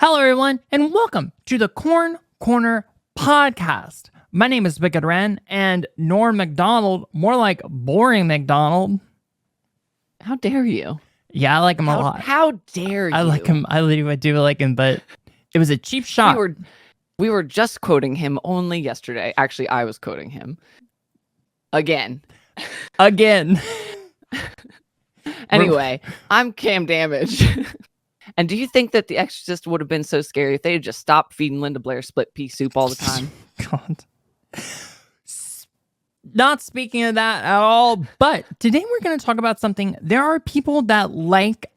Hello, everyone, and welcome to the Corn Corner podcast. My name is Cam Wren, and Norm McDonald, more like Boring McDonald. How dare you? Yeah, I like him a lot. How dare you? I like him. I do like him, but it was a cheap shot. We were just quoting him only yesterday. Actually, I was quoting him. Again. Anyway, I'm Cam Damage. And do you think that The Exorcist would have been so scary if they had just stopped feeding Linda Blair split pea soup all the time? God. Not speaking of that at all, but today we're going to talk about something. There are people that like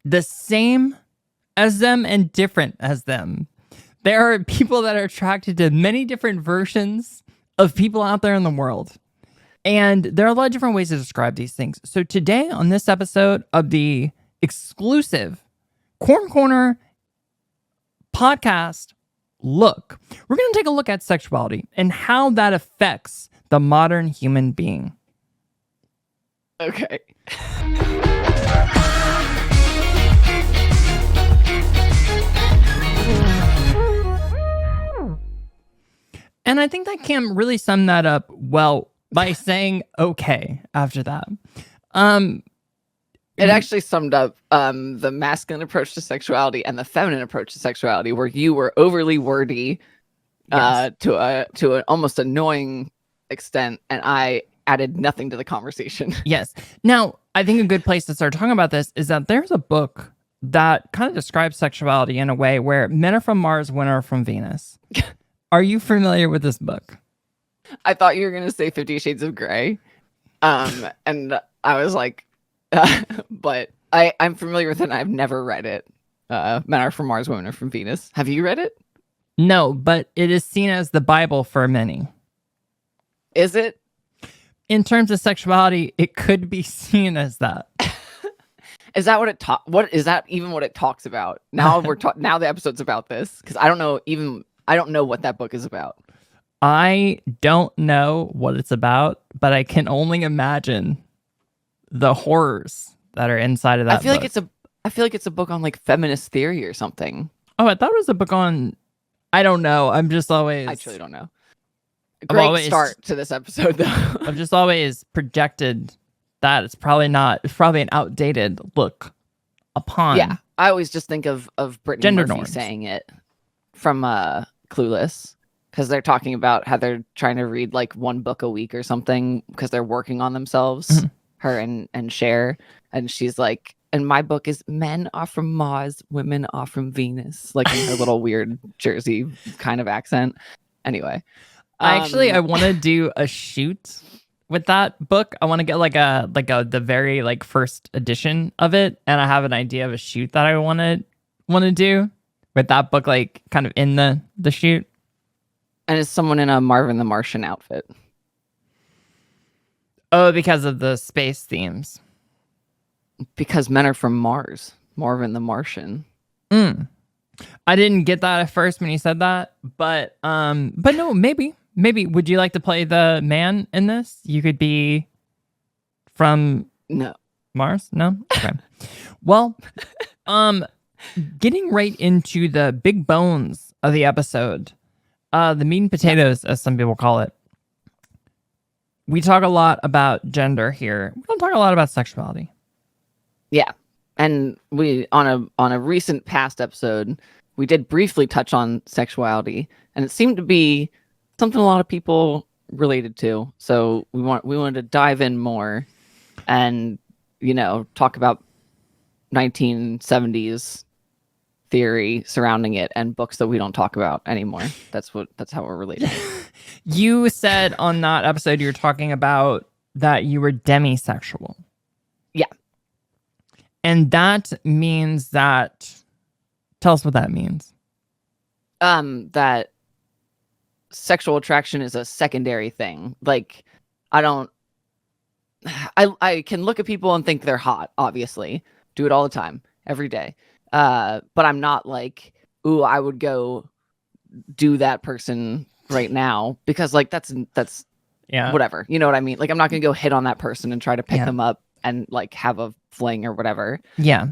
the same as them and different as them. There are people that are attracted to many different versions of people out there in the world. And there are a lot of different ways to describe these things. So today on this episode of the exclusive Corn Corner podcast look, we're going to take a look at sexuality and how that affects the modern human being. Okay. And I think that Cam really summed that up well by saying okay after that. It actually summed up the masculine approach to sexuality and the feminine approach to sexuality, where you were overly wordy to an almost annoying extent, and I added nothing to the conversation. Yes. Now, I think a good place to start talking about this is that there's a book that kind of describes sexuality in a way where men are from Mars, women are from Venus. Are you familiar with this book? I thought you were going to say 50 Shades of Grey. And I was like, but I'm familiar with it and I've never read it. Men are from Mars, women are from Venus. Have you read it? No, but it is seen as the Bible for many. Is it? In terms of sexuality, it could be seen as that. Is that what it what is that even what it talks about? Now now the episode's about this, because I don't know what that book is about. I don't know what it's about, but I can only imagine the horrors that are inside of that book. I feel like it's a book on like feminist theory or something. Oh, I thought it was a book on, I don't know. I truly don't know. Great start to this episode, though. I've just always projected that it's probably an outdated look upon. Yeah, I always just think of Brittany gender Murphy norms. saying it from Clueless, because they're talking about how they're trying to read like one book a week or something because they're working on themselves. Mm-hmm. Her and Cher, and she's like, and my book is men are from Mars, women are from Venus, like in her little weird Jersey kind of accent. Anyway, I want to do a shoot with that book. I want to get the very like first edition of it, and I have an idea of a shoot that I want to do with that book, like kind of in the shoot. And is someone in a Marvin the Martian outfit? Oh, because of the space themes. Because men are from Mars. Marvin the Martian. I didn't get that at first when you said that, but no, maybe. Would you like to play the man in this? You could be from Mars? No? Okay. Well, getting right into the big bones of the episode, the meat and potatoes, as some people call it. We talk a lot about gender here. We don't talk a lot about sexuality. Yeah. And we on a recent past episode, we did briefly touch on sexuality, and it seemed to be something a lot of people related to. So we wanted to dive in more and, talk about 1970s theory surrounding it and books that we don't talk about anymore. That's how we're related. You said on that episode you were talking about that you were demisexual. Yeah. And that means that, tell us what that means. That sexual attraction is a secondary thing. Like, I can look at people and think they're hot, obviously. Do it all the time, every day. But I'm not like, ooh, I would go do that person right now, because like that's whatever, you know what I mean? Like, I'm not gonna go hit on that person and try to pick them up and like have a fling or whatever. Yeah.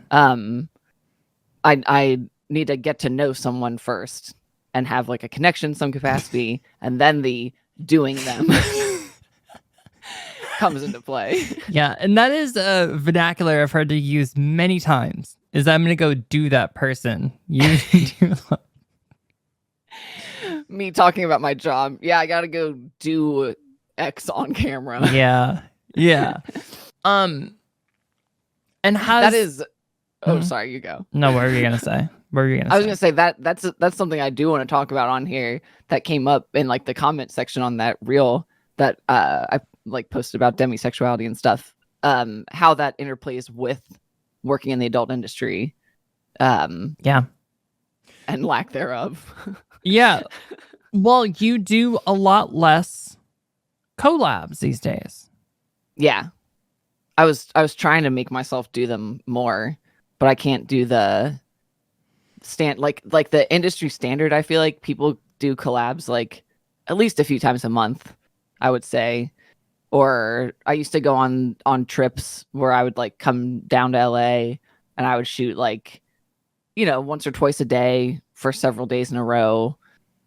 I need to get to know someone first and have like a connection, some capacity, and then the doing them comes into play. Yeah, and that is a vernacular I've heard to use many times. Is I'm gonna go do that person. You do. Me talking about my job. Yeah, I gotta go do X on camera. Yeah, yeah. And how that is. Oh, sorry, you go. No, what were you gonna say? What were you gonna say? I was gonna say that's something I do want to talk about on here that came up in like the comment section on that reel that I like posted about demisexuality and stuff. How that interplays with working in the adult industry. Yeah. And lack thereof. Yeah. Well, you do a lot less collabs these days. Yeah. I was trying to make myself do them more, but I can't do the like the industry standard. I feel like people do collabs like at least a few times a month, I would say. Or I used to go on trips where I would like come down to LA and I would shoot like, once or twice a day for several days in a row.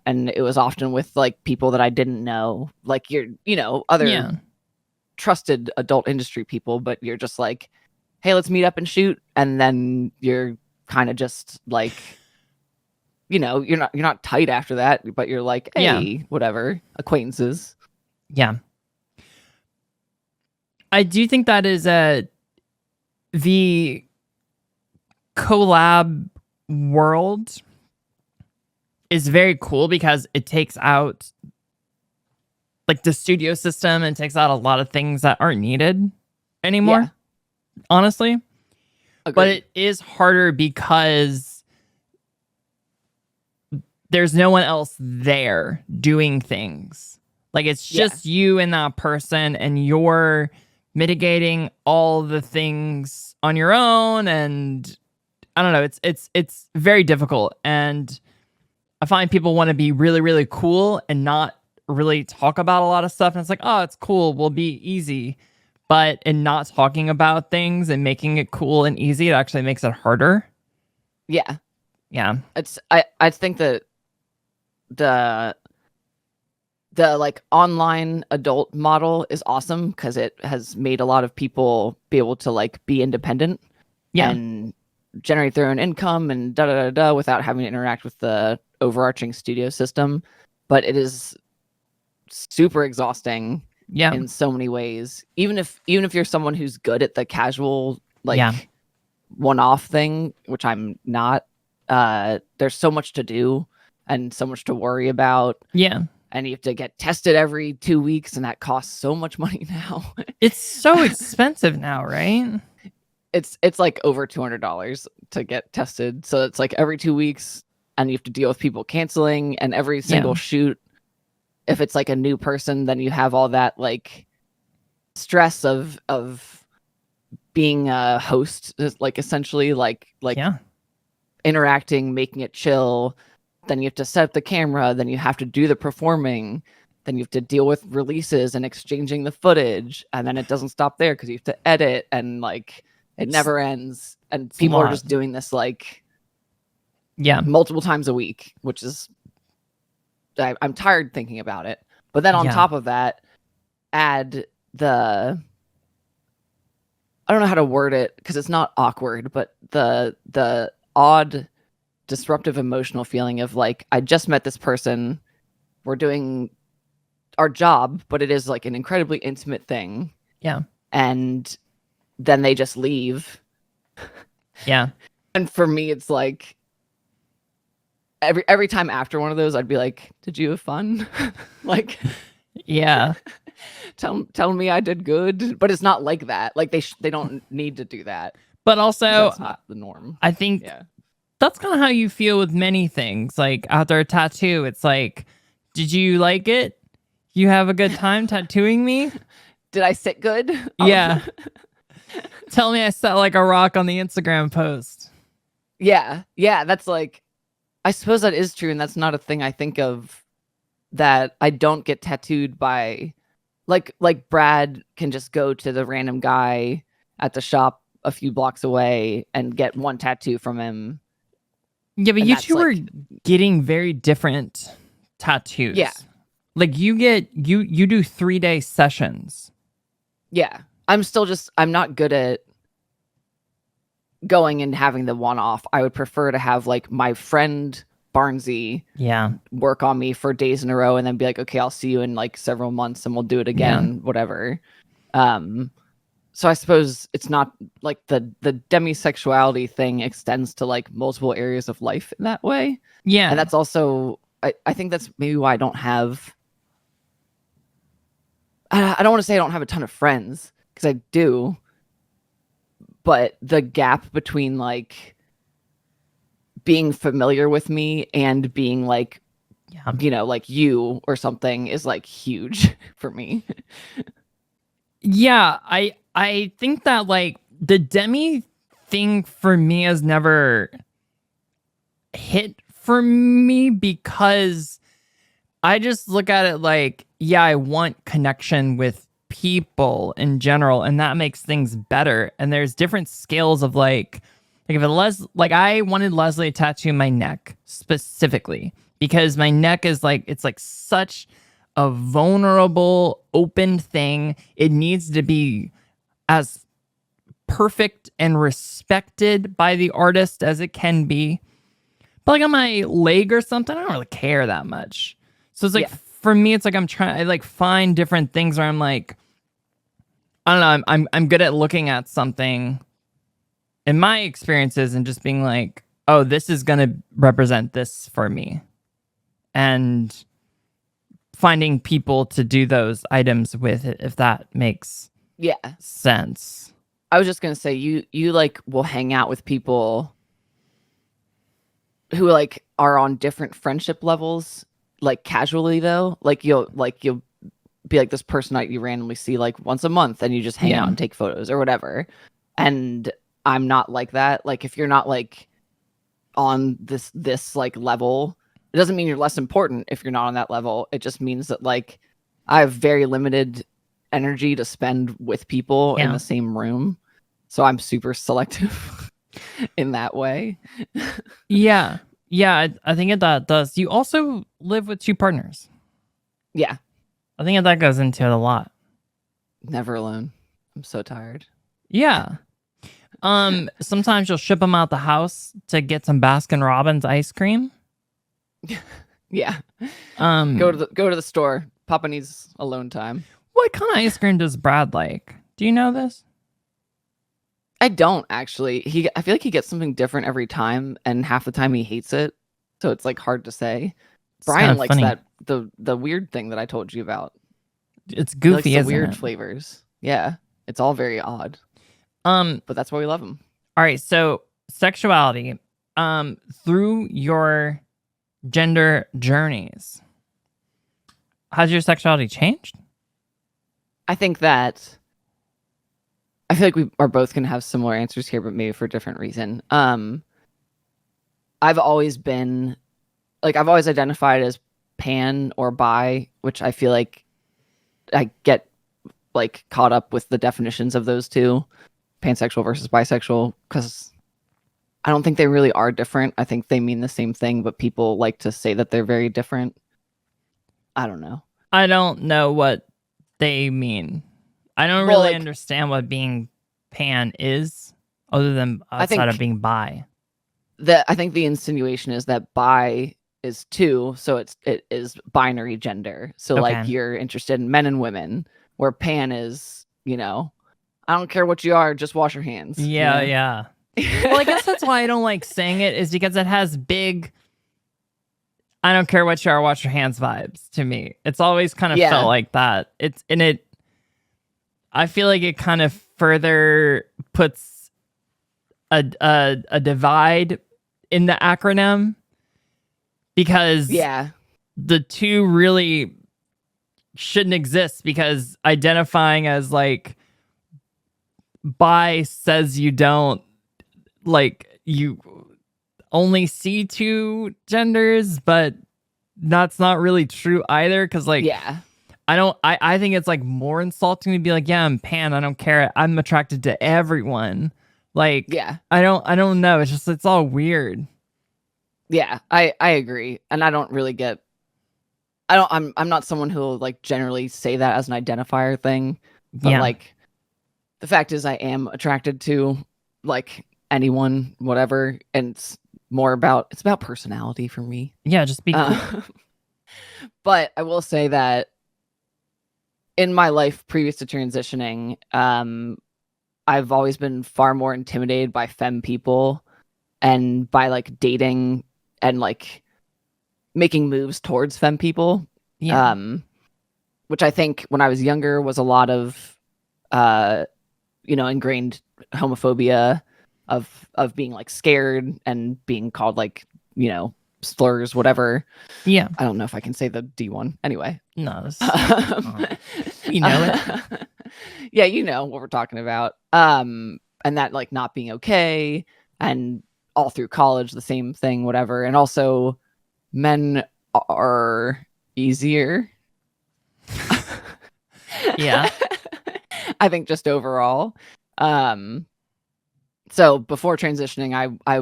And it was often with like people that I didn't know, like other trusted adult industry people, but you're just like, hey, let's meet up and shoot. And then you're kind of just like, you're not tight after that, but you're like, hey, whatever, acquaintances. Yeah. I do think that is the collab world is very cool because it takes out like the studio system and takes out a lot of things that aren't needed anymore, honestly. Agreed. But it is harder because there's no one else there doing things. Like it's just you and that person, and you're mitigating all the things on your own, and I don't know, it's very difficult. And I find people want to be really, really cool and not really talk about a lot of stuff. And it's like, oh, it's cool, we'll be easy. But in not talking about things and making it cool and easy, it actually makes it harder. Yeah. Yeah. I think that the like online adult model is awesome because it has made a lot of people be able to like be independent and generate their own income and without having to interact with the overarching studio system. But it is super exhausting in so many ways. Even if you're someone who's good at the casual like one-off thing, which I'm not, there's so much to do and so much to worry about. Yeah. And you have to get tested every 2 weeks, and that costs so much money now. It's so expensive now, right? It's like over $200 to get tested. So it's like every 2 weeks, and you have to deal with people canceling, and every single shoot, if it's like a new person, then you have all that like stress of being a host, like essentially like interacting, making it chill. Then you have to set up the camera, then you have to do the performing, then you have to deal with releases and exchanging the footage, and then it doesn't stop there because you have to edit, and like it never ends. And people are just doing this like multiple times a week, which is I'm tired thinking about it. But then on top of that, add the, I don't know how to word it because it's not awkward, but the odd disruptive emotional feeling of like, I just met this person, we're doing our job, but it is like an incredibly intimate thing. Yeah. And then they just leave. Yeah. And for me, it's like every time after one of those, I'd be like, did you have fun? Like, yeah. Tell me I did good. But it's not like that. Like they don't need to do that. But also that's not the norm. I think that's kind of how you feel with many things. Like after a tattoo, it's like, did you like it? You have a good time tattooing me? Did I sit good? Yeah. Tell me I sat like a rock on the Instagram post. Yeah. Yeah. That's like, I suppose that is true. And that's not a thing I think of, that I don't get tattooed by like Brad can just go to the random guy at the shop a few blocks away and get one tattoo from him. Yeah, but And you that's, two like, are getting very different tattoos. Yeah. Like you do 3-day sessions. Yeah. I'm not good at going and having the one-off. I would prefer to have, like, my friend Barnsey Yeah. work on me for days in a row and then be like, okay, I'll see you in like several months and we'll do it again, whatever. So I suppose it's not like the demisexuality thing extends to like multiple areas of life in that way. Yeah. And that's also, I think that's maybe why I don't have, I don't want to say I don't have a ton of friends, because I do, but the gap between like being familiar with me and being like, like you or something is like huge for me. Yeah, I think that like the demi thing for me has never hit for me because I just look at it like, yeah, I want connection with people in general, and that makes things better. And there's different scales of like if I wanted Leslie to tattoo my neck specifically because my neck is like it's like such a vulnerable, open thing. It needs to be as perfect and respected by the artist as it can be. But like on my leg or something, I don't really care that much. So it's like for me, it's like I like find different things where I'm like, I don't know, I'm good at looking at something in my experiences and just being like, oh, this is gonna represent this for me. And finding people to do those items with it, if that makes sense. I was just gonna say you like will hang out with people who like are on different friendship levels, like casually though. Like you'll be like this person that you randomly see like once a month and you just hang out and take photos or whatever. And I'm not like that. Like if you're not like on this like level, it doesn't mean you're less important if you're not on that level. It just means that like I have very limited energy to spend with people in the same room. So I'm super selective in that way. Yeah, I think that does. You also live with 2 partners. Yeah. I think that goes into it a lot. Never alone. I'm so tired. Yeah. Sometimes you'll ship them out the house to get some Baskin Robbins ice cream. Yeah. Go to the store. Papa needs alone time. What kind of ice cream does Brad like? Do you know this? I don't actually. I feel like he gets something different every time, and half the time he hates it. So it's like hard to say. Brian likes funny. That the weird thing that I told you about. It's goofy, isn't weird flavors. Yeah, it's all very odd. But that's why we love him. All right, so sexuality. Through your gender journeys, has your sexuality changed? I think that. I feel like we are both going to have similar answers here, but maybe for a different reason. I've always been, like, I've always identified as pan or bi, which I feel like I get, like, caught up with the definitions of those two, pansexual versus bisexual, because I don't think they really are different. I think they mean the same thing, but people like to say that they're very different. I don't know. I don't know what they mean. I don't really understand what being pan is, other than outside of being bi. I think the insinuation is that bi is 2, so it is binary gender. So like you're interested in men and women, where pan is, I don't care what you are, just wash your hands. Yeah, yeah. Well, I guess that's why I don't like saying it, is because it has big I don't care what you are, wash your hands vibes to me. It's always kind of felt like that. I feel like it kind of further puts a divide in the acronym, because the two really shouldn't exist, because identifying as like bi says you don't, like, you only see 2 genders, but that's not really true either, because like I think it's like more insulting to be like, yeah, I'm pan, I don't care, I'm attracted to everyone. Like, I don't know. It's all weird. Yeah, I agree. And I don't really get I'm not someone who will like generally say that as an identifier thing, but Yeah. like the fact is I am attracted to like anyone, whatever, and it's about personality for me. Yeah, just be cool. But I will say that in my life previous to transitioning, I've always been far more intimidated by femme people and by like dating and like making moves towards femme people. Yeah. Which I think when I was younger was a lot of ingrained homophobia of being like scared and being called like, slurs, whatever. Yeah. I don't know if I can say the D one. Anyway. No, we know it. Yeah, you know what we're talking about. And that like not being okay, and all through college the same thing, whatever. And also men are easier. Yeah. I think just overall. So before transitioning, I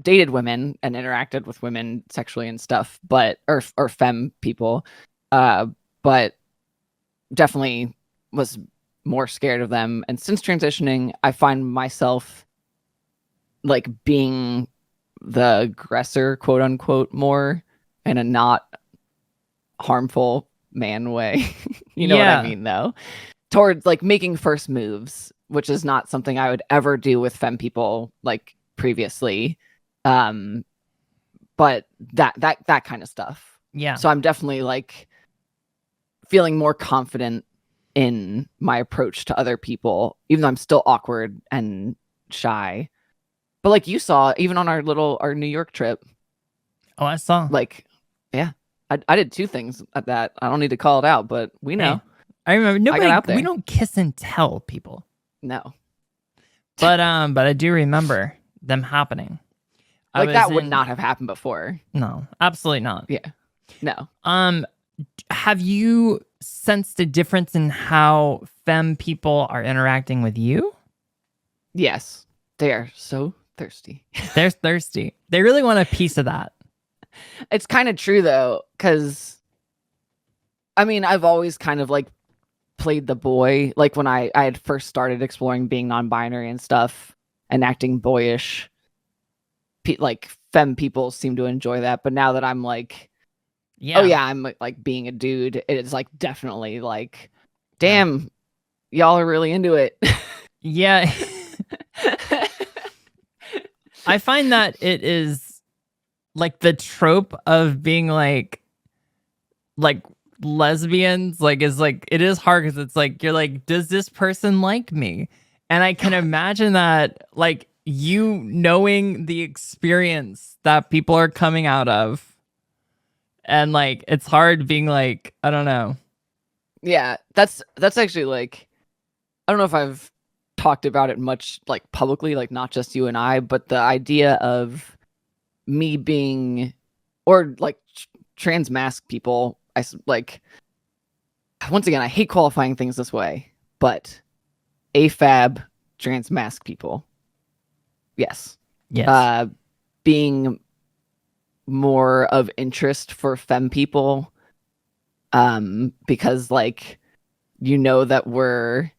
dated women and interacted with women sexually and stuff, but or femme people, but definitely was more scared of them. And since transitioning, I find myself like being the aggressor, quote unquote, more in a not harmful man way. You know what I mean, though? Towards like making first moves, which is not something I would ever do with femme people like previously. But that kind of stuff. Yeah. So I'm definitely like feeling more confident in my approach to other people, even though I'm still awkward and shy. But like you saw, even on our New York trip. Oh, I saw. Like, yeah, I did two things at that. I don't need to call it out, but we know. Hey, I remember we don't kiss and tell people. No. But I do remember them happening. Like that would not have happened before. No, absolutely not. Yeah. No. Have you sensed a difference in how femme people are interacting with you? Yes. They are so thirsty. They're thirsty. They really want a piece of that. It's kind of true though, because I mean, I've always kind of like played the boy. Like when I had first started exploring being non-binary and stuff and acting boyish, like femme people seem to enjoy that. But now that I'm like, oh yeah, I'm like being a dude, it is like definitely like, damn, y'all are really into it. Yeah. I find that it is like the trope of being like lesbians, like is like, it is hard because it's like, you're like, does this person like me? And I can imagine that like you knowing the experience that people are coming out of. And like, it's hard being like, I don't know. Yeah, that's actually like, I don't know if I've talked about it much like publicly, like not just you and I, but the idea of me being, or like trans mask people, I like, once again, I hate qualifying things this way, but AFAB trans mask people. Yes. Yes. Being more of interest for femme people, because like, you know that we're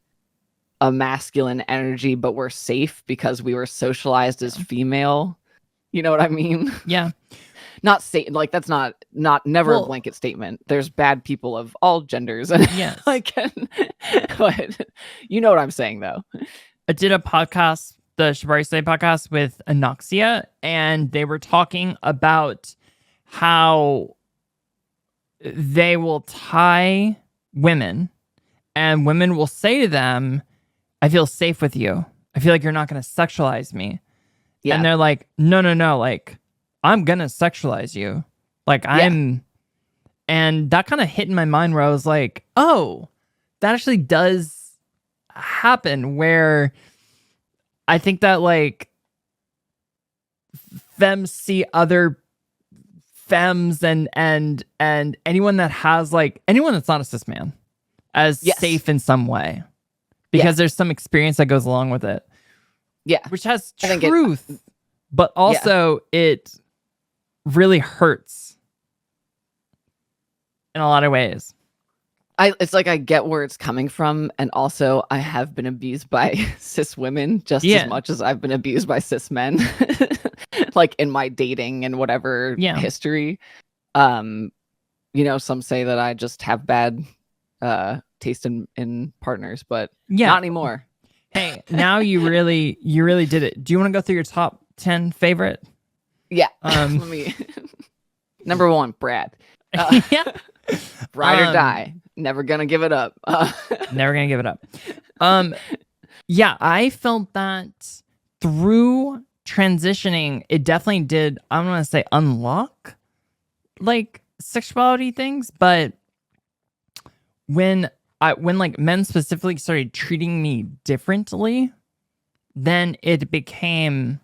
a masculine energy, but we're safe because we were socialized as female. You know what I mean? Yeah. Not say like that's not never a blanket statement. There's bad people of all genders. Yes. Like, but you know what I'm saying though. I did a podcast, the Shibari Slay podcast with Anoxia, and they were talking about how they will tie women, and women will say to them, I feel safe with you. I feel like you're not going to sexualize me. Yeah. And they're like, no, like, I'm going to sexualize you. Like, and that kind of hit in my mind where I was like, oh, that actually does happen, where I think that like femmes see other femmes and anyone that has like, anyone that's not a cis man as safe in some way, because there's some experience that goes along with it. Yeah. Which has truth, but also it really hurts in a lot of ways. It's like I get where it's coming from, and also I have been abused by cis women just as much as I've been abused by cis men, like in my dating and whatever history. Some say that I just have bad taste in partners, but not anymore. Hey, now you really did it. Do you want to go through your top 10 favorite? Yeah. Let me. Number 1, Brad. Ride or die. Never gonna give it up. Never gonna give it up. I felt that through transitioning, it definitely did, I'm gonna say, unlock like sexuality things, but when like men specifically started treating me differently, then it became,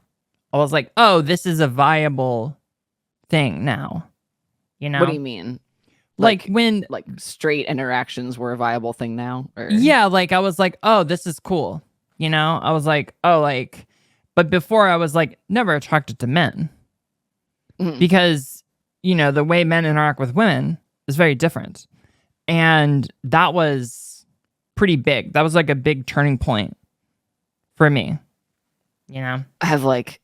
I was like, oh, this is a viable thing now. You know? What do you mean? Like when straight interactions were a viable thing now? Or? Yeah, like I was like, oh, this is cool. You know? I was like, oh, like, but before I was like never attracted to men. Because, the way men interact with women is very different. And that was pretty big. That was like a big turning point for me. I have like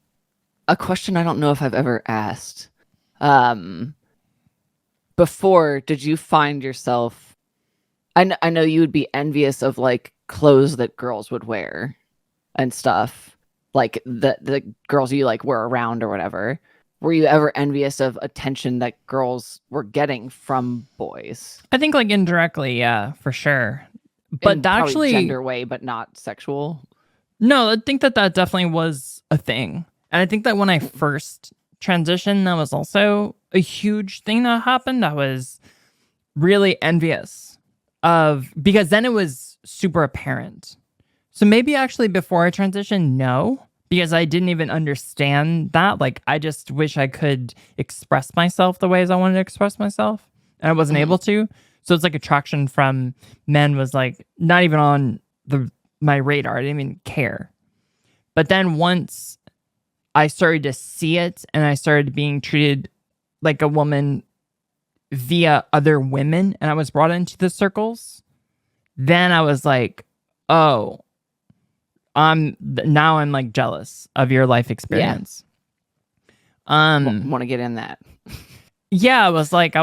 a question I don't know if I've ever asked. Before, did you find yourself, I know you would be envious of like clothes that girls would wear and stuff, like the girls you like were around or whatever. Were you ever envious of attention that girls were getting from boys? I think like indirectly, yeah, for sure. But that actually gender way, but not sexual. No, I think that definitely was a thing. And I think that when I first transitioned, that was also a huge thing that happened. I was really envious of, because then it was super apparent. So maybe actually before I transitioned, no, because I didn't even understand that. Like, I just wish I could express myself the ways I wanted to express myself, and I wasn't able to. So it's like attraction from men was like not even on my radar. I didn't even care. But then once I started to see it and I started being treated like a woman via other women, and I was brought into the circles, then I was like, oh, I'm like jealous of your life experience. Want to get in that? Yeah, I was like,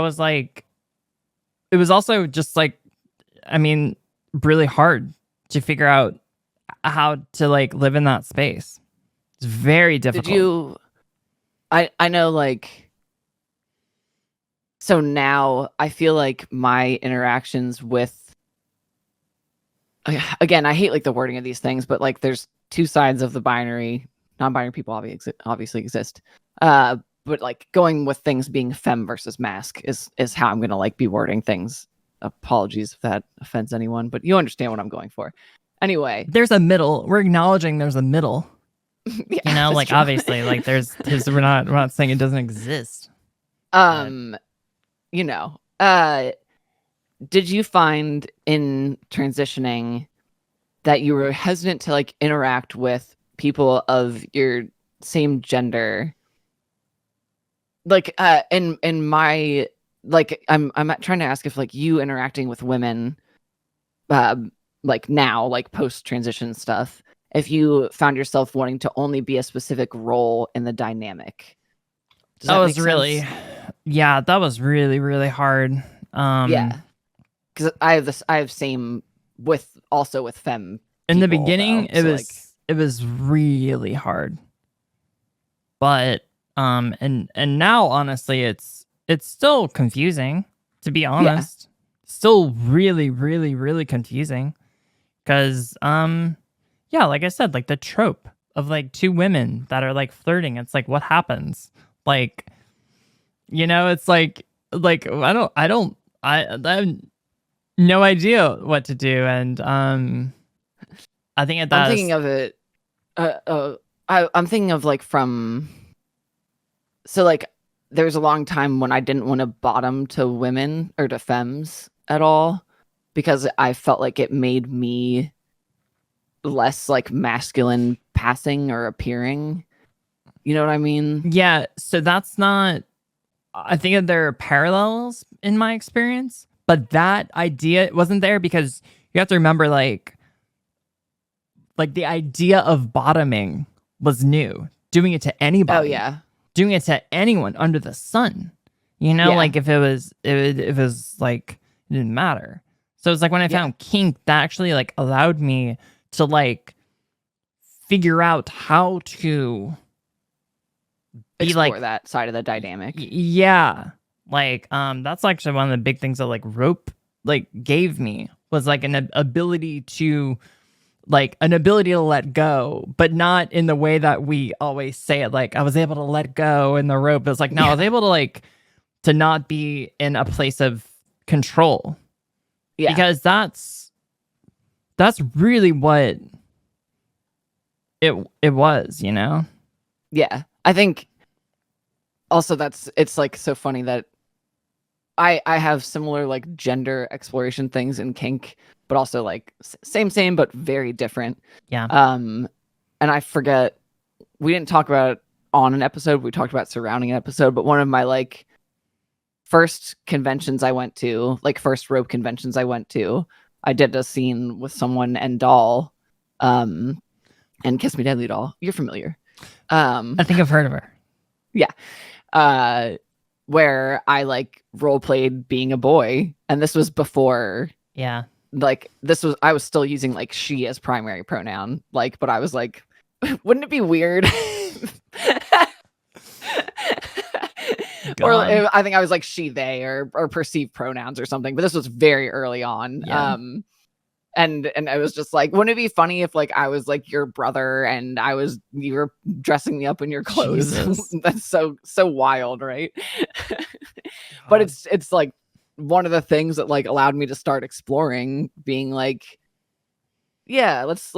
it was also just like, I mean, really hard to figure out how to like live in that space. It's very difficult. Did you? I know, like, so now I feel like my interactions with, again, I hate like the wording of these things, but like there's two sides of the binary. Non-binary people obviously exist. But like going with things being femme versus masc is how I'm gonna like be wording things. Apologies if that offends anyone, but you understand what I'm going for. Anyway, there's a middle. We're acknowledging there's a middle. Yeah, like true. Obviously, like there's we're not saying it doesn't exist. Did you find in transitioning that you were hesitant to like interact with people of your same gender? Like in my, like I'm trying to ask if like you interacting with women like now, like post transition stuff, if you found yourself wanting to only be a specific role in the dynamic. That was really, yeah, that was really, really hard. Yeah, because I have same with femme. In the beginning, it was really hard, but and now honestly, it's still confusing, to be honest. Still really, really, really confusing, because like I said, like the trope of like two women that are like flirting, it's like, what happens? Like, it's like I have no idea what to do. And I think I'm thinking of it. I'm thinking of like so like there's a long time when I didn't want to bottom to women or to femmes at all, because I felt like it made me less like masculine passing or appearing. You know what I mean? Yeah. So that's not I think that there are parallels in my experience, but that idea wasn't there because you have to remember, like the idea of bottoming was new. Doing it to anybody, Oh yeah. doing it to anyone under the sun. You know, Yeah. like if it was like it didn't matter. So it's like when I found kink, that actually like allowed me to like figure out how to be Explore like that side of the dynamic. yeah. Like that's actually one of the big things that like rope like gave me was like an ability to let go, but not in the way that we always say it. Like I was able to let go in the rope. It's like no, I was able to like to not be in a place of control. Yeah. Because that's really what it was, you know? Yeah. I think also it's like so funny that I have similar like gender exploration things in kink, but also like same but very different. Yeah. And I forget, we didn't talk about it on an episode, we talked about surrounding an episode, but one of my like first conventions I went to, like first rope conventions I went to, I did a scene with someone and Doll, and Kiss Me Deadly Doll. You're familiar. I think I've heard of her. Yeah. Where I like role played being a boy, and this was before Yeah. like I was still using like she as primary pronoun, like, but I was like, wouldn't it be weird? Or I think I was like she, they, or perceived pronouns or something, but this was very early on. Yeah. And I was just like, wouldn't it be funny if like I was like your brother and you were dressing me up in your clothes? That's so wild, right? But it's like one of the things that like allowed me to start exploring being like, yeah, let's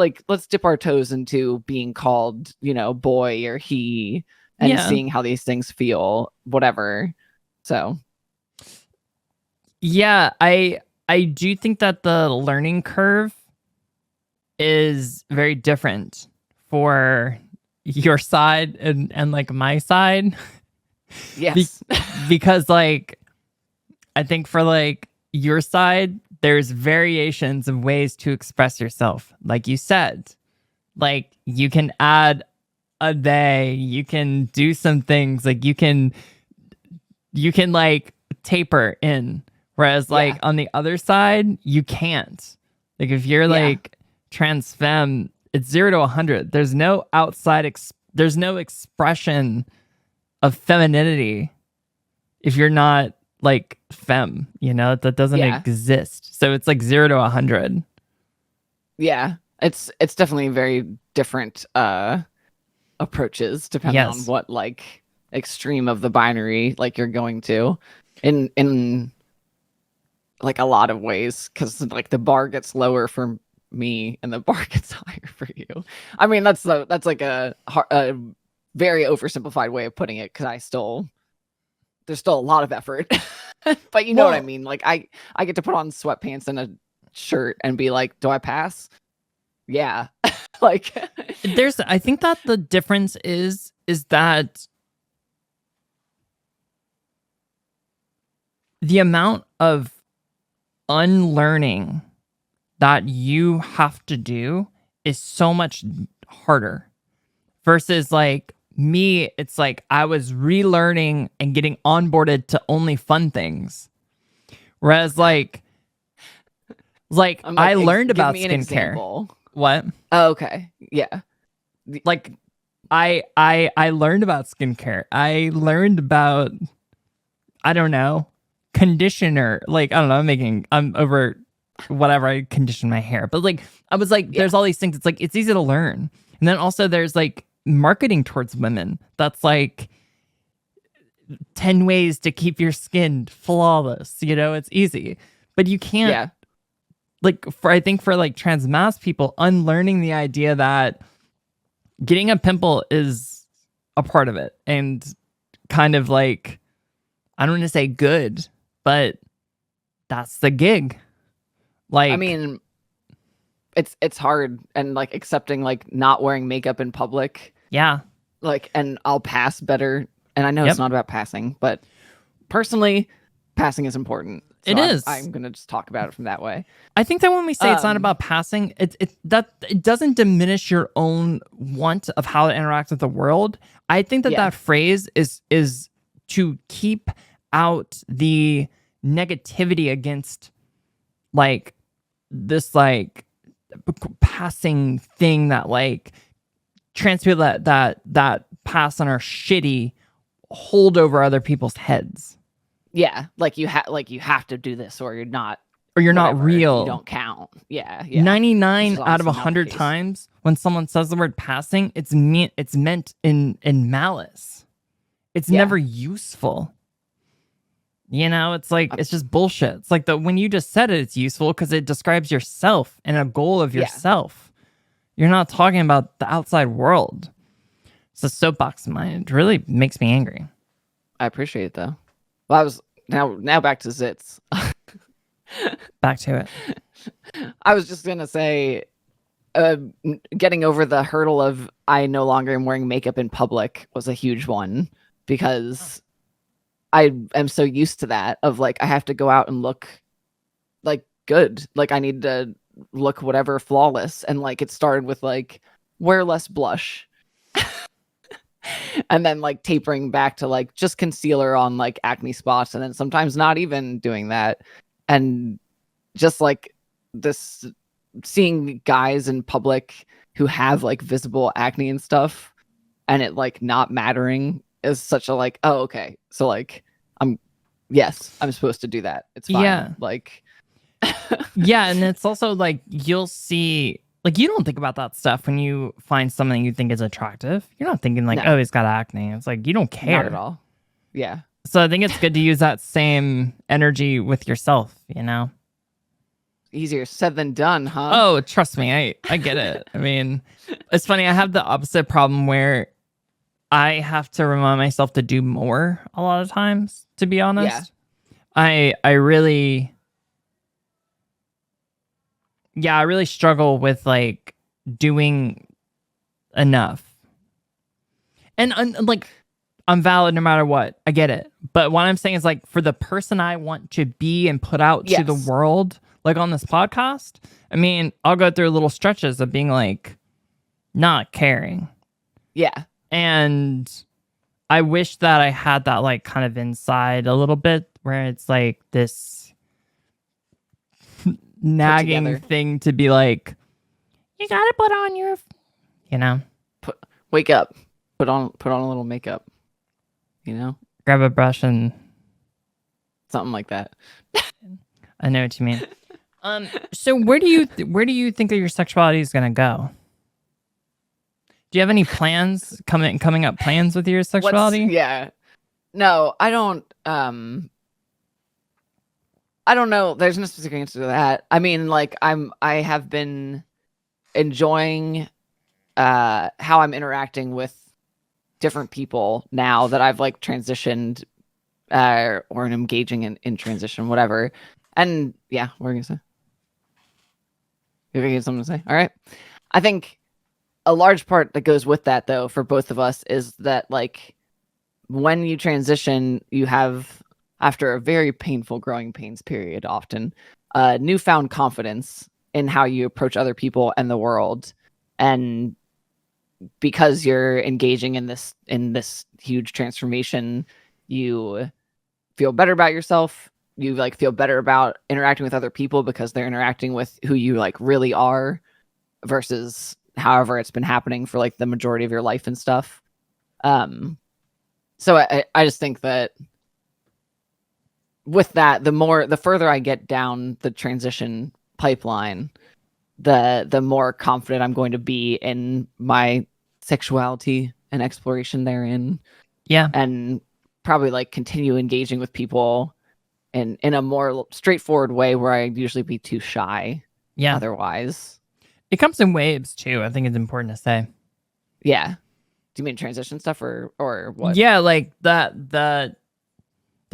dip our toes into being called, you know, boy or he, and seeing how these things feel, whatever. So yeah, I do think that the learning curve is very different for your side and like my side. Yes. Because like I think for like your side, there's variations of ways to express yourself. Like you said, like you can add a they, you can do some things, like you can like taper in. Whereas like on the other side, you can't. Like if you're like trans femme, it's 0 to 100. There's no outside there's no expression of femininity if you're not like femme, you know, that doesn't exist. So it's like 0 to 100. Yeah. It's definitely very different approaches depending on what like extreme of the binary like you're going to in like a lot of ways, because like the bar gets lower for me and the bar gets higher for you. I mean, that's like a very oversimplified way of putting it, because there's still a lot of effort. But you know what I mean? Like I get to put on sweatpants and a shirt and be like, do I pass? Yeah. Like I think that the difference is that the amount of unlearning that you have to do is so much harder versus like me. It's like I was relearning and getting onboarded to only fun things, whereas like I learned about skincare. What? Oh, okay. Yeah. Like I learned about skincare. I learned about, I don't know, conditioner. Like I don't know, I'm over whatever, I condition my hair. But like I was like, there's all these things. It's like it's easy to learn. And then also there's like marketing towards women. That's like 10 ways to keep your skin flawless. You know, it's easy. But you can't. Yeah. Like I think for like trans mass people, unlearning the idea that getting a pimple is a part of it, and kind of like, I don't want to say good, but that's the gig. Like, I mean, it's hard, and like accepting like not wearing makeup in public. Yeah. Like, and I'll pass better. And I know it's not about passing, but personally, passing is important. So It is. I'm going to just talk about it from that way. I think that when we say it's not about passing, it doesn't diminish your own want of how to interact with the world. I think that phrase is to keep out the negativity against like this like passing thing that like trans people that pass on are shitty hold over other people's heads. Yeah, like you have to do this or you're not not real. You don't count. Yeah. 99 out of 100 times when someone says the word passing, it's meant in malice. It's never useful. You know, it's like it's just bullshit. It's like when you just said it's useful because it describes yourself and a goal of yourself. You're not talking about the outside world. It's a soapbox mind. It really makes me angry. I appreciate it though. Well, I was now back to zits. Back to it. I was just gonna say, getting over the hurdle of I no longer am wearing makeup in public was a huge one because I am so used to that of like I have to go out and look like good, like I need to look whatever flawless, and like it started with like wear less blush. And then like tapering back to like just concealer on like acne spots, and then sometimes not even doing that. And just like this, seeing guys in public who have like visible acne and stuff and it like not mattering is such a like, oh, okay. So like I'm supposed to do that. It's fine. Yeah. Like yeah, and it's also like you'll see like you don't think about that stuff when you find something you think is attractive. You're not thinking like, oh, he's got acne. It's like you don't care. Not at all. Yeah. So I think it's good to use that same energy with yourself, you know? Easier said than done, huh? Oh, trust me, I get it. I mean, it's funny. I have the opposite problem where I have to remind myself to do more a lot of times, to be honest. Yeah. I really struggle with like doing enough. And like I'm valid no matter what. I get it. But what I'm saying is like for the person I want to be and put out to the world, like on this podcast, I mean, I'll go through little stretches of being like not caring. Yeah. And I wish that I had that like kind of inside a little bit where it's like this nagging thing to be like, you gotta put on your, you know, wake up, put on a little makeup, you know, grab a brush and something like that. I know what you mean. So where do you think that your sexuality is gonna go? Do you have any plans coming up plans with your sexuality? No, I don't. I don't know. There's no specific answer to that. I mean, like I have been enjoying how I'm interacting with different people now that I've like transitioned or am engaging in transition, whatever. And yeah, what are you gonna say? You're gonna get something to say? All right. I think a large part that goes with that though for both of us is that like when you transition, you have, after a very painful growing pains period, often newfound confidence in how you approach other people and the world. And because you're engaging in this huge transformation, you feel better about yourself. You like feel better about interacting with other people because they're interacting with who you like really are versus however it's been happening for like the majority of your life and stuff. So I just think that with that, the further I get down the transition pipeline, the more confident I'm going to be in my sexuality and exploration therein. Yeah. And probably like continue engaging with people in a more straightforward way where I'd usually be too shy. Yeah. Otherwise. It comes in waves too. I think it's important to say. Yeah. Do you mean transition stuff or what? Yeah, like the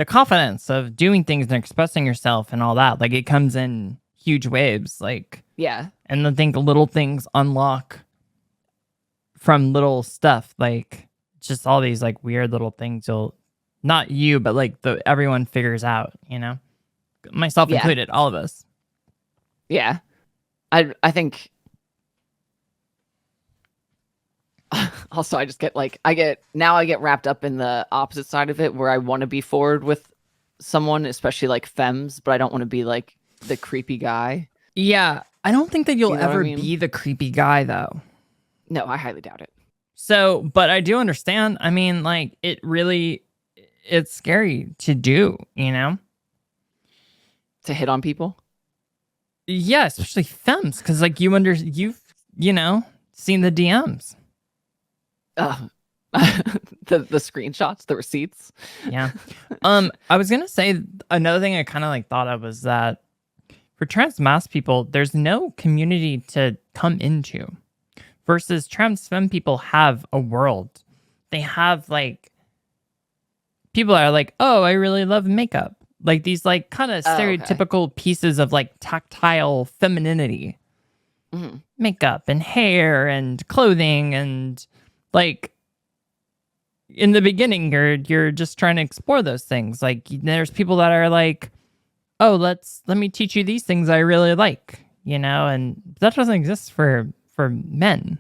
confidence of doing things and expressing yourself and all that. Like it comes in huge waves. Like yeah. And I think little things unlock from little stuff. Like just all these like weird little things you'll not you, but like everyone figures out, myself Yeah. included, all of us. Yeah. I think also I just get I get wrapped up in the opposite side of it where I want to be forward with someone, especially like femmes, but I don't want to be like the creepy guy. Yeah, I don't think that you'll ever mean? be the creepy guy though. No, I highly doubt it. So, but I do understand. I mean, like it's scary to do, To hit on people? Yeah, especially femmes, because like you've seen the DMs. The screenshots, the receipts. Yeah. I was gonna say another thing I kind of like thought of was that for trans mass people, there's no community to come into, versus trans femme people have a world. They have like people that are like, oh, I really love makeup. Like these like kind of stereotypical pieces of like tactile femininity. Mm-hmm. Makeup and hair and clothing, and like in the beginning you're just trying to explore those things. Like there's people that are like, oh, let me teach you these things I really like, and that doesn't exist for men.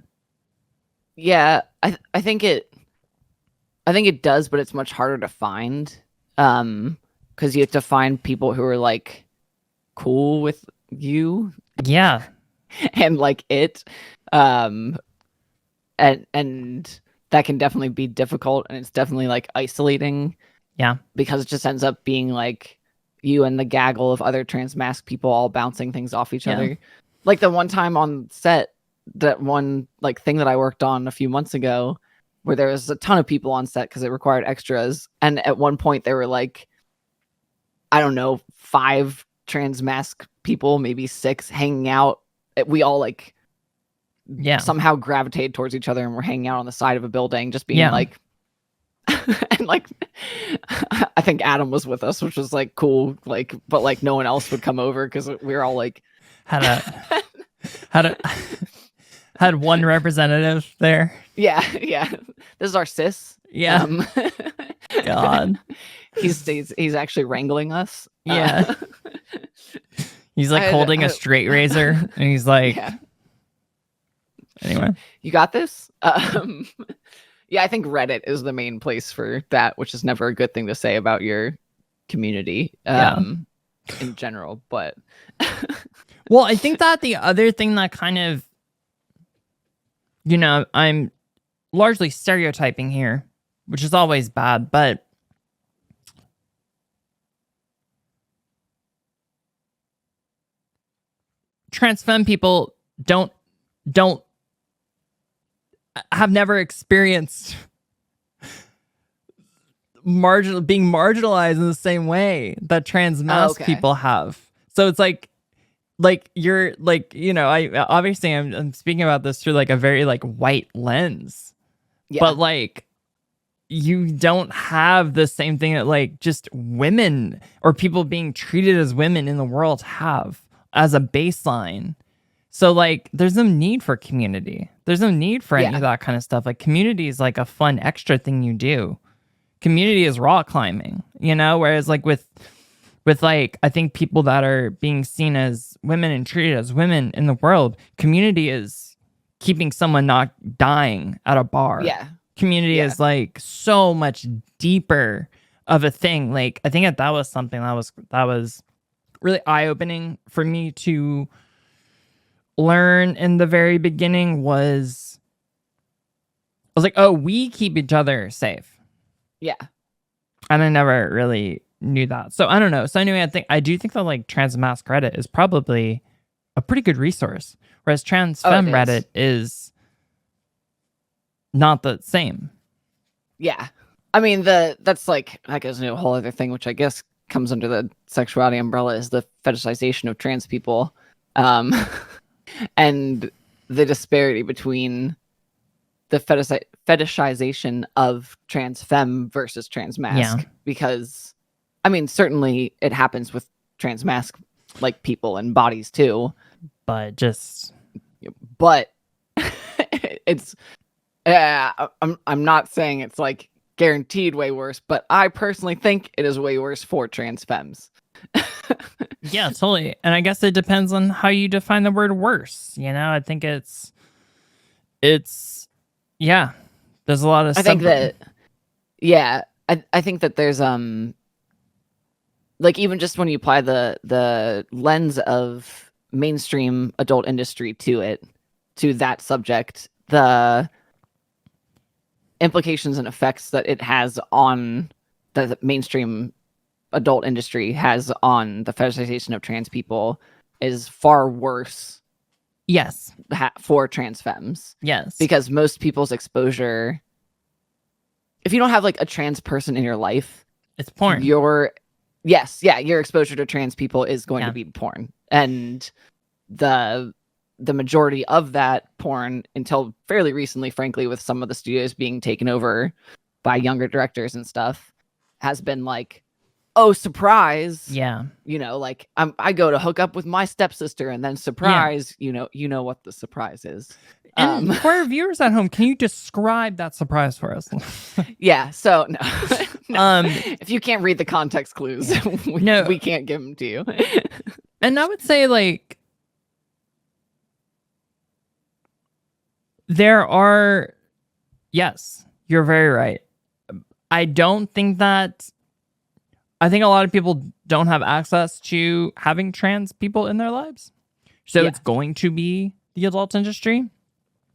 Yeah, I think it does, but it's much harder to find. Because you have to find people who are like cool with you. Yeah. And like it. And that can definitely be difficult, and it's definitely like isolating. Yeah. Because it just ends up being like you and the gaggle of other trans mask people all bouncing things off each other. Like the one time on set, that one like thing that I worked on a few months ago, where there was a ton of people on set because it required extras, and at one point there were like, I don't know, 5 trans mask people, maybe 6, hanging out. We all like somehow gravitated towards each other, and we're hanging out on the side of a building, just being like and like I think Adam was with us, which was like cool, like, but like no one else would come over because we were all like had one representative there. Yeah. This is our cis. Yeah. God. He's actually wrangling us. Yeah. He's like holding a straight razor, and he's like, anyway, you got this. Yeah, I think Reddit is the main place for that, which is never a good thing to say about your community in general. But well, I think that the other thing that kind of, I'm largely stereotyping here, which is always bad, but trans femme people have never experienced being marginalized in the same way that trans mass people have. So it's like you're like, I obviously I'm speaking about this through like a very like white lens, but like you don't have the same thing that like just women or people being treated as women in the world have as a baseline. So like there's no need for community. There's no need for any of that kind of stuff. Like community is like a fun extra thing you do. Community is rock climbing, whereas like with like, I think people that are being seen as women and treated as women in the world, community is keeping someone not dying at a bar. Yeah. Community is like so much deeper of a thing. Like I think that was something that was really eye-opening for me to learn in the very beginning. I was like, oh, we keep each other safe. Yeah. And I never really knew that. So I don't know. So anyway, I do think that like trans mask Reddit is probably a pretty good resource, whereas trans femme Reddit is not the same. Yeah. I mean, that's like, I guess, a whole other thing, which I guess comes under the sexuality umbrella, is the fetishization of trans people. And the disparity between the fetishization of trans femme versus trans mask. Because, I mean, certainly it happens with trans mask like people and bodies too. But it's, I'm not saying it's like guaranteed way worse, but I personally think it is way worse for trans femmes. Yeah, totally. And I guess it depends on how you define the word worse. I think it's yeah. There's a lot of I think that I think that there's like even just when you apply the lens of mainstream adult industry to that subject, the implications and effects that it has on the mainstream adult industry has on the fetishization of trans people is far worse. Yes. For trans femmes. Yes. Because most people's exposure, if you don't have like a trans person in your life, it's porn. Your exposure to trans people is going to be porn. And the majority of that porn, until fairly recently, frankly, with some of the studios being taken over by younger directors and stuff, has been like, oh, surprise. Yeah. Like I go to hook up with my stepsister and then surprise, you know what the surprise is. And for our viewers at home, can you describe that surprise for us? Yeah. So no. If you can't read the context clues, we can't give them to you. And I would say like, there are, yes, you're very right. I think a lot of people don't have access to having trans people in their lives. So it's going to be the adult industry.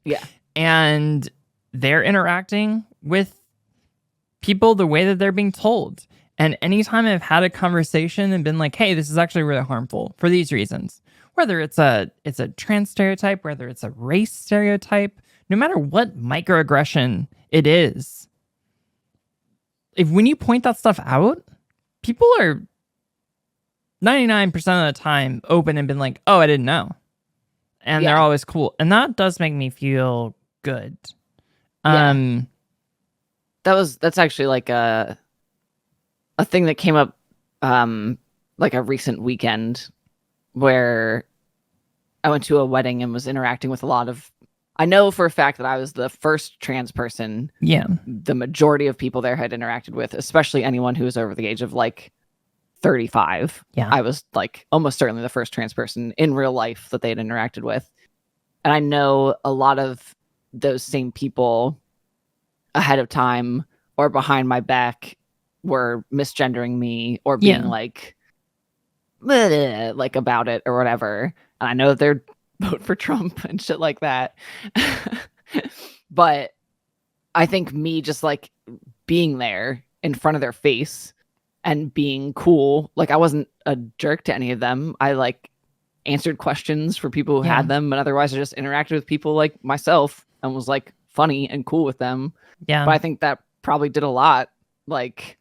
Yeah. And they're interacting with people the way that they're being told. And anytime I've had a conversation and been like, hey, this is actually really harmful for these reasons, whether it's a trans stereotype, whether it's a race stereotype, no matter what microaggression it is, when you point that stuff out, people are 99% of the time open and been like, oh, I didn't know. And they're always cool. And that does make me feel good. That's actually like a thing that came up like a recent weekend where I went to a wedding and was interacting with a lot of, I know for a fact that I was the first trans person the majority of people there had interacted with, especially anyone who was over the age of like 35. Yeah. I was like almost certainly the first trans person in real life that they had interacted with. And I know a lot of those same people ahead of time or behind my back were misgendering me or being like about it or whatever. And I know they're vote for Trump and shit like that. But I think me just like being there in front of their face and being cool, like I wasn't a jerk to any of them. I like answered questions for people who had them, but otherwise I just interacted with people like myself and was like funny and cool with them. Yeah. But I think that probably did a lot. Like,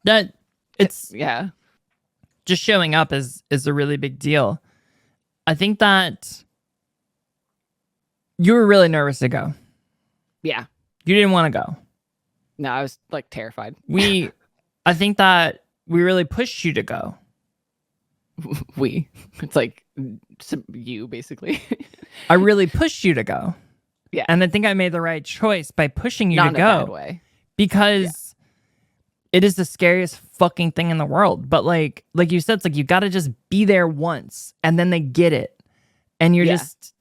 that it's just showing up is a really big deal. I think that you were really nervous to go. Yeah. You didn't want to go. No, I was like terrified. I think that we really pushed you to go. It's like you basically. I really pushed you to go. Yeah. And I think I made the right choice by pushing you to go. Not in a bad way. Because it is the scariest fucking thing in the world. But like you said, it's like you got to just be there once and then they get it. And you're just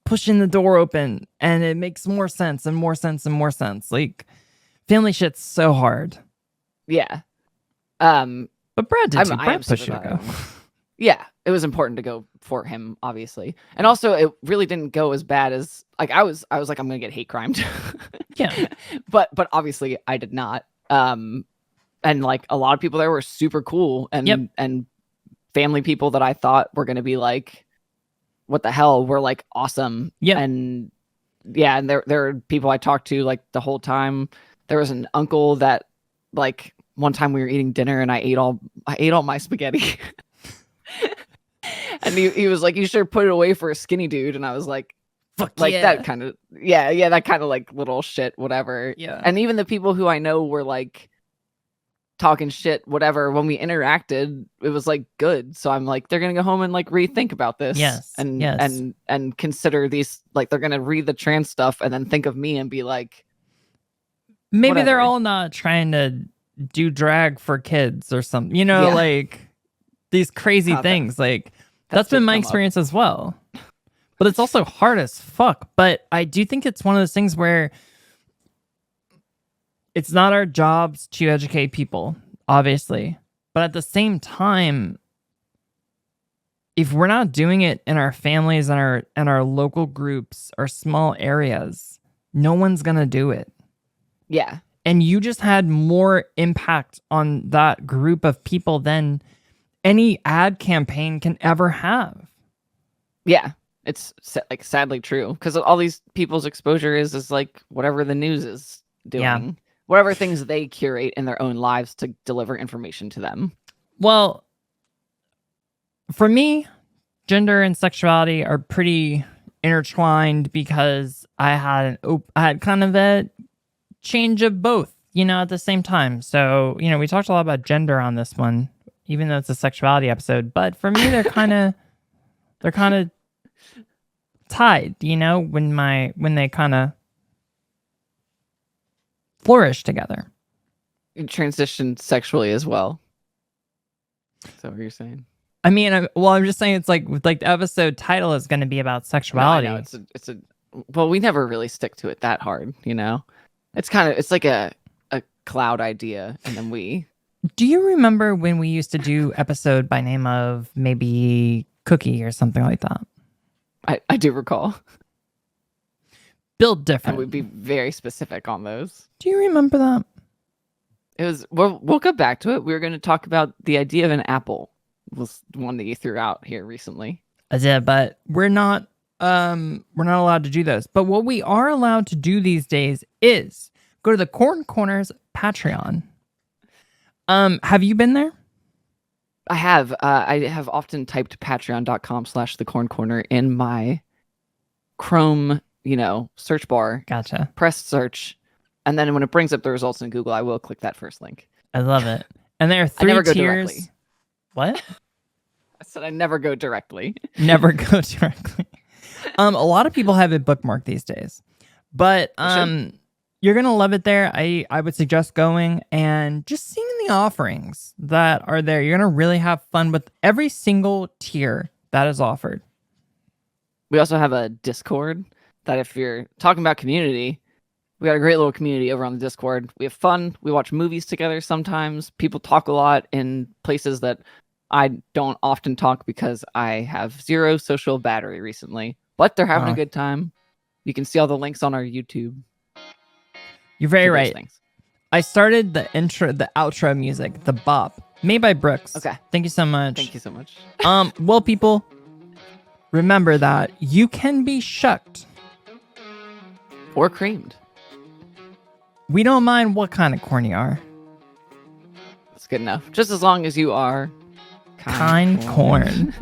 pushing the door open and it makes more sense and more sense and more sense. Like family shit's so hard. Yeah. But Brad did too. Brad pushed you to go. Yeah, it was important to go for him, obviously. And also it really didn't go as bad as like I was like, I'm gonna get hate crimed. Yeah. But obviously I did not. And like a lot of people there were super cool and family people that I thought were gonna be like, what the hell, were like awesome. Yeah. And there were people I talked to like the whole time. There was an uncle that like one time we were eating dinner and I ate all my spaghetti. And he was like, you should put it away for a skinny dude. And I was like, fuck like that kind of, that kind of like little shit, whatever. Yeah. And even the people who I know were like talking shit, whatever, when we interacted, it was like good. So I'm like, they're going to go home and like rethink about this. And consider these, like they're going to read the trans stuff and then think of me and be like, maybe they're whatever. all not trying to do drag for kids or something, you know, Yeah. like these crazy things. Like that's been my experience as well. But it's also hard as fuck. But I do think it's one of those things where it's not our jobs to educate people, obviously. But at the same time, if we're not doing it in our families and our local groups or small areas, no one's gonna do it. Yeah. And you just had more impact on that group of people than any ad campaign can ever have. Yeah. It's like sadly true, because all these people's exposure is like whatever the news is doing. Yeah. Whatever things they curate in their own lives to deliver information to them. Well, for me, gender and sexuality are pretty intertwined because I had kind of a change of both, you know, at the same time. So, you know, we talked a lot about gender on this one, even though it's a sexuality episode. But for me, they're kind of tied, you know, when they kind of flourish together. You transitioned sexually as well. Is that what you're saying? I mean, I'm just saying it's like the episode title is going to be about sexuality. No, I know. It's a well, we never really stick to it that hard, you know. It's like a cloud idea, and then we. Do you remember when we used to do episode by name of maybe Cookie or something like that? I do recall. Built different. And we'd be very specific on those. Do you remember that? It was. We'll go back to it. We were going to talk about the idea of an apple. Was one that you threw out here recently. I did, but we're not allowed to do those. But what we are allowed to do these days is go to the Corn Corners Patreon. Have you been there? I have. I have often typed patreon.com/thecorncorner in my Chrome, search bar. Gotcha. Press search. And then when it brings up the results in Google, I will click that first link. I love it. And there are 3 I never tiers. Go directly. What? I said I never go directly. Never go directly. A lot of people have it bookmarked these days. But you're going to love it there. I would suggest going and just seeing the offerings that are there. You're going to really have fun with every single tier that is offered. We also have a Discord that if you're talking about community, we got a great little community over on the Discord. We have fun. We watch movies together sometimes. People talk a lot in places that I don't often talk because I have 0 social battery recently. But they're having a good time. You can see all the links on our YouTube. You're very right. I started the outro music, the bop, made by Brooks. Okay. Thank you so much. Thank you so much. Well, people, remember that you can be shucked. Or creamed. We don't mind what kind of corn you are. That's good enough. Just as long as you are kind corn.